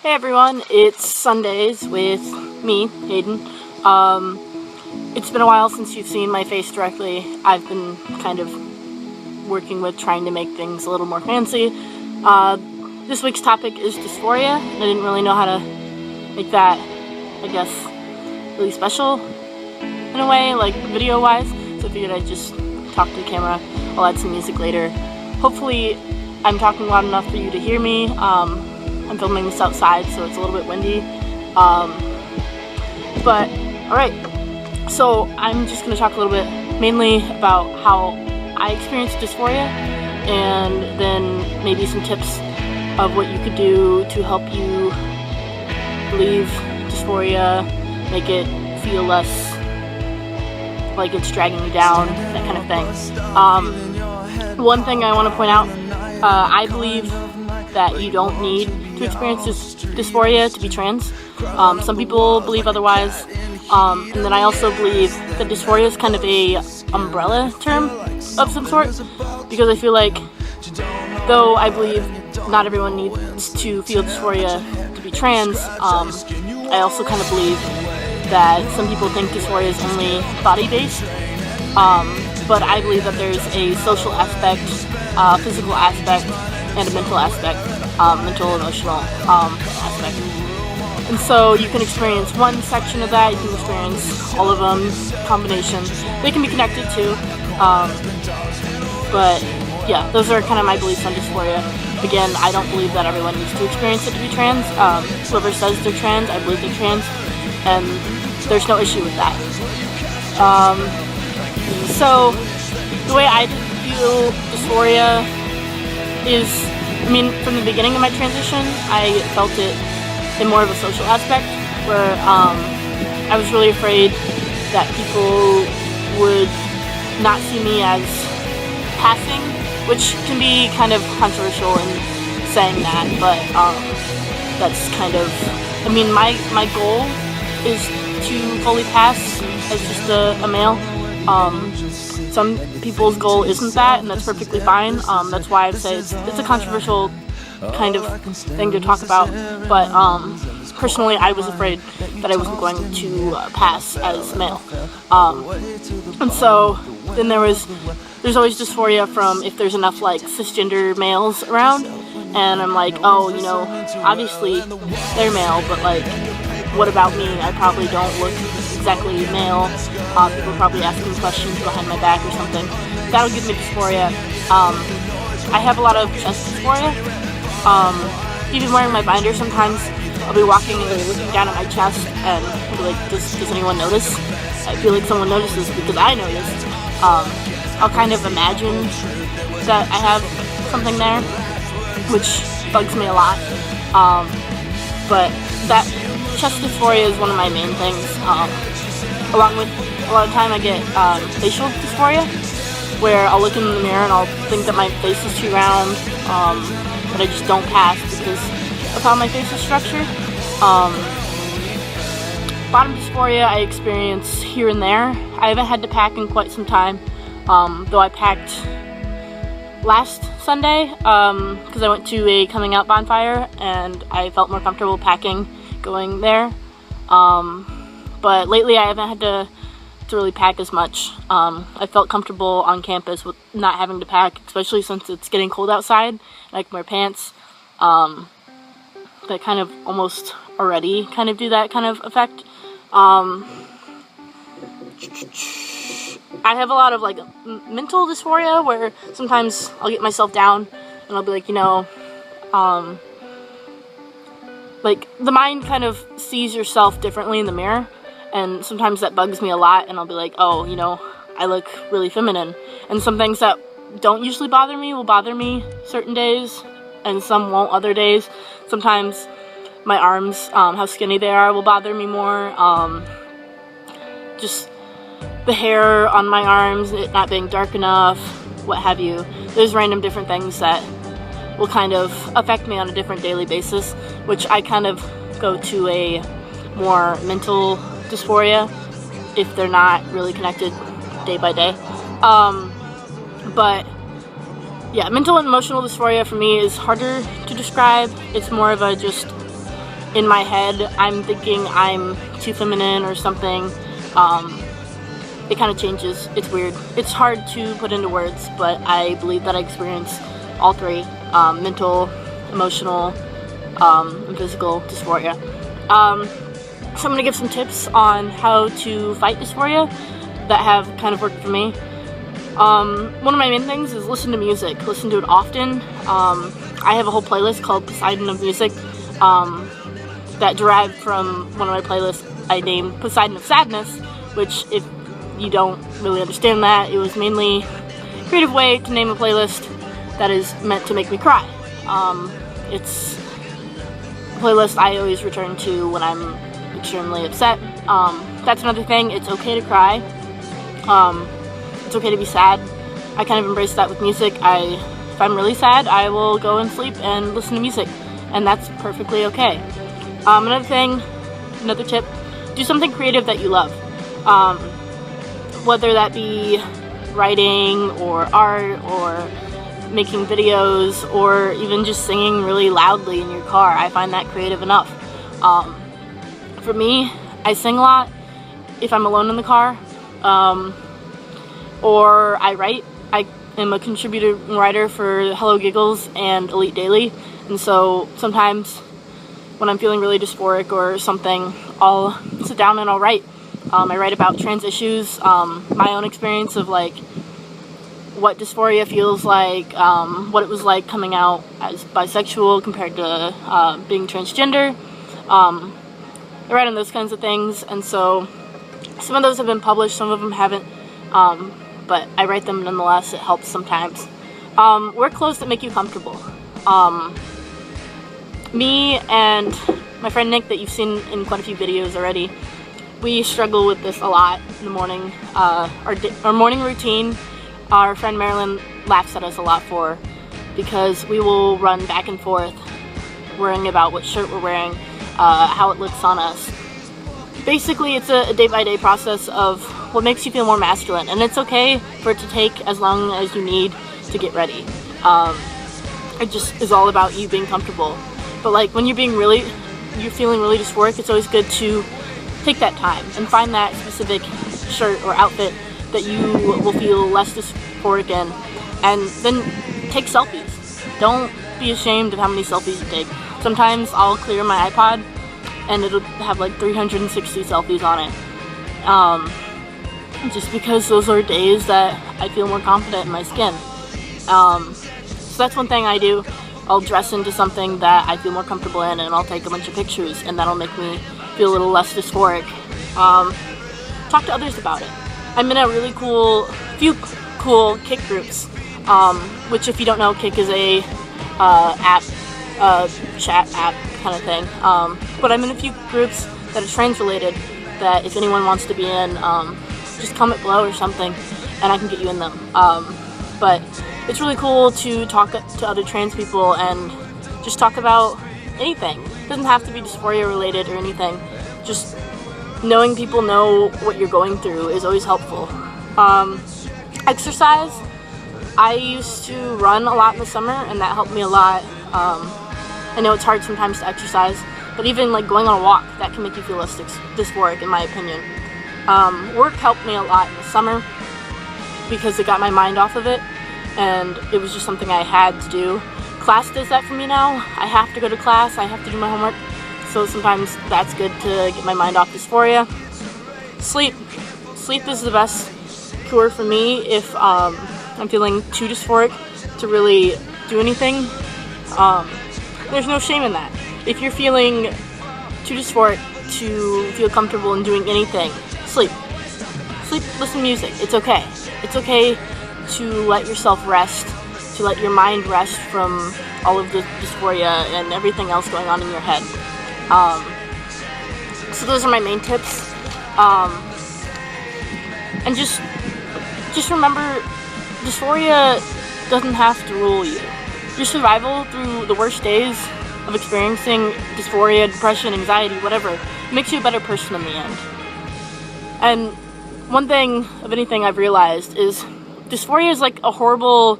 Hey everyone, it's Sundays with me, Hayden. It's been a while since you've seen my face directly. I've been kind of working with trying to make things a little more fancy. This week's topic is dysphoria, and I didn't really know how to make that, I guess, really special in a way, like video-wise, so I figured I'd just talk to the camera. I'll add some music later. Hopefully I'm talking loud enough for you to hear me. I'm filming this outside, so it's a little bit windy. But, alright, so I'm just going to talk a little bit mainly about how I experienced dysphoria, and then maybe some tips of what you could do to help you leave dysphoria, make it feel less like it's dragging you down, that kind of thing. One thing I want to point out, I believe that you don't need to experience dysphoria to be trans. Some people believe otherwise, and then I also believe that dysphoria is kind of a umbrella term of some sort, because I feel like, though I believe not everyone needs to feel dysphoria to be trans, I also kind of believe that some people think dysphoria is only body-based, but I believe that there's a social aspect, physical aspect, and a mental aspect, mental, emotional aspect. And so you can experience one section of that, you can experience all of them, combination. They can be connected too, but yeah, those are kind of my beliefs on dysphoria. Again, I don't believe that everyone needs to experience it to be trans. Whoever says they're trans, I believe they're trans, and there's no issue with that. So the way I view dysphoria is, from the beginning of my transition, I felt it in more of a social aspect, where I was really afraid that people would not see me as passing, which can be kind of controversial in saying that, but that's kind of, my goal is to fully pass as just a male. Some people's goal isn't that, and that's perfectly fine. That's why I'd say it's a controversial kind of thing to talk about, but personally I was afraid that I wasn't going to pass as male. And so then there's always dysphoria from if there's enough like cisgender males around, and I'm like, oh, obviously they're male, but like, what about me? I probably don't look exactly male. People probably asking questions behind my back or something. That'll give me dysphoria. I have a lot of chest dysphoria. Even wearing my binder, sometimes I'll be walking and looking down at my chest and I'll be like, does anyone notice? I feel like someone notices because I noticed. I'll kind of imagine that I have something there, which bugs me a lot. But that chest dysphoria is one of my main things. Along with a lot of time I get facial dysphoria, where I'll look in the mirror and I'll think that my face is too round, but I just don't pass because of how my face is structured. Bottom dysphoria I experience here and there. I haven't had to pack in quite some time, though I packed last Sunday because I went to a coming out bonfire and I felt more comfortable packing going there. But lately I haven't had to really pack as much. I felt comfortable on campus with not having to pack, especially since it's getting cold outside and I can wear pants. That kind of almost already kind of do that kind of effect. I have a lot of like mental dysphoria, where sometimes I'll get myself down and I'll be like, like the mind kind of sees yourself differently in the mirror, and sometimes that bugs me a lot, and I'll be like, oh, I look really feminine, and some things that don't usually bother me will bother me certain days and some won't other days. Sometimes my arms, how skinny they are, will bother me more. Just the hair on my arms, it not being dark enough, what have you. There's random different things that will kind of affect me on a different daily basis, which I kind of go to a more mental dysphoria if they're not really connected day by day. But yeah, mental and emotional dysphoria for me is harder to describe. It's more of a just in my head I'm thinking I'm too feminine or something, it kind of changes. It's weird. It's hard to put into words, but I believe that I experience all three, mental, emotional, and physical dysphoria. So I'm going to give some tips on how to fight dysphoria that have kind of worked for me. One of my main things is listen to music. Listen to it often. I have a whole playlist called Poseidon of Music that derived from one of my playlists I named Poseidon of Sadness, which, if you don't really understand that, it was mainly a creative way to name a playlist that is meant to make me cry. It's a playlist I always return to when I'm extremely upset. That's another thing. It's okay to cry. It's okay to be sad. I kind of embrace that with music. If I'm really sad, I will go and sleep and listen to music, and that's perfectly okay. Another tip, do something creative that you love. Whether that be writing or art or making videos or even just singing really loudly in your car. I find that creative enough. For me, I sing a lot if I'm alone in the car, or I write. I am a contributor writer for Hello Giggles and Elite Daily, and so sometimes when I'm feeling really dysphoric or something, I'll sit down and I'll write. I write about trans issues, my own experience of like what dysphoria feels like, what it was like coming out as bisexual compared to being transgender. I write on those kinds of things, and so some of those have been published, some of them haven't, but I write them nonetheless. It helps sometimes. Wear clothes that make you comfortable. Me and my friend Nick, that you've seen in quite a few videos already, we struggle with this a lot in the morning. Our morning routine, our friend Marilyn laughs at us a lot for, because we will run back and forth worrying about what shirt we're wearing, how it looks on us. Basically, it's a day-by-day process of what makes you feel more masculine, and it's okay for it to take as long as you need to get ready. It just is all about you being comfortable. But like when you're feeling really dysphoric, it's always good to take that time and find that specific shirt or outfit that you will feel less dysphoric in, and then take selfies. Don't be ashamed of how many selfies you take. Sometimes I'll clear my iPod and it'll have like 360 selfies on it, just because those are days that I feel more confident in my skin. So that's one thing I do. I'll dress into something that I feel more comfortable in, and I'll take a bunch of pictures, and that'll make me feel a little less dysphoric. Talk to others about it. I'm in a really few cool Kik groups, which, if you don't know, Kik is a chat app kind of thing. But I'm in a few groups that are trans related, that if anyone wants to be in, just comment below or something, and I can get you in them. But it's really cool to talk to other trans people and just talk about anything. It doesn't have to be dysphoria related or anything. Just knowing people know what you're going through is always helpful. Exercise. I used to run a lot in the summer, and that helped me a lot. I know it's hard sometimes to exercise, but even like going on a walk, that can make you feel less dysphoric, in my opinion. Work helped me a lot in the summer because it got my mind off of it, and it was just something I had to do. Class does that for me now. I have to go to class, I have to do my homework, so sometimes that's good to get my mind off dysphoria. Sleep. Sleep is the best cure for me if I'm feeling too dysphoric to really do anything. There's no shame in that. If you're feeling too dysphoric to feel comfortable in doing anything, sleep. Sleep, listen to music. It's okay. It's okay to let yourself rest, to let your mind rest from all of the dysphoria and everything else going on in your head. So those are my main tips. And just remember, dysphoria doesn't have to rule you. Your survival through the worst days of experiencing dysphoria, depression, anxiety, whatever, makes you a better person in the end. And one thing of anything I've realized is dysphoria is like a horrible,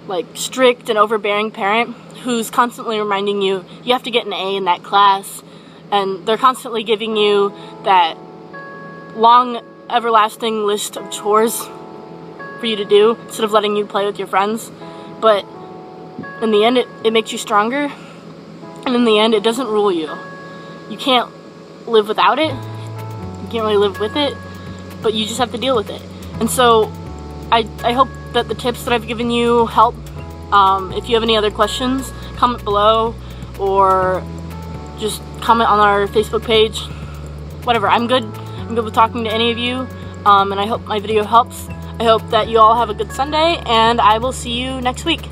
like strict and overbearing parent who's constantly reminding you, you have to get an A in that class, and they're constantly giving you that long, everlasting list of chores for you to do instead of letting you play with your friends. But in the end, it makes you stronger, and in the end, it doesn't rule you. You can't live without it, you can't really live with it, but you just have to deal with it. And so I hope that the tips that I've given you help. If you have any other questions, comment below, or just comment on our Facebook page. Whatever, I'm good with talking to any of you, and I hope my video helps. I hope that you all have a good Sunday, and I will see you next week.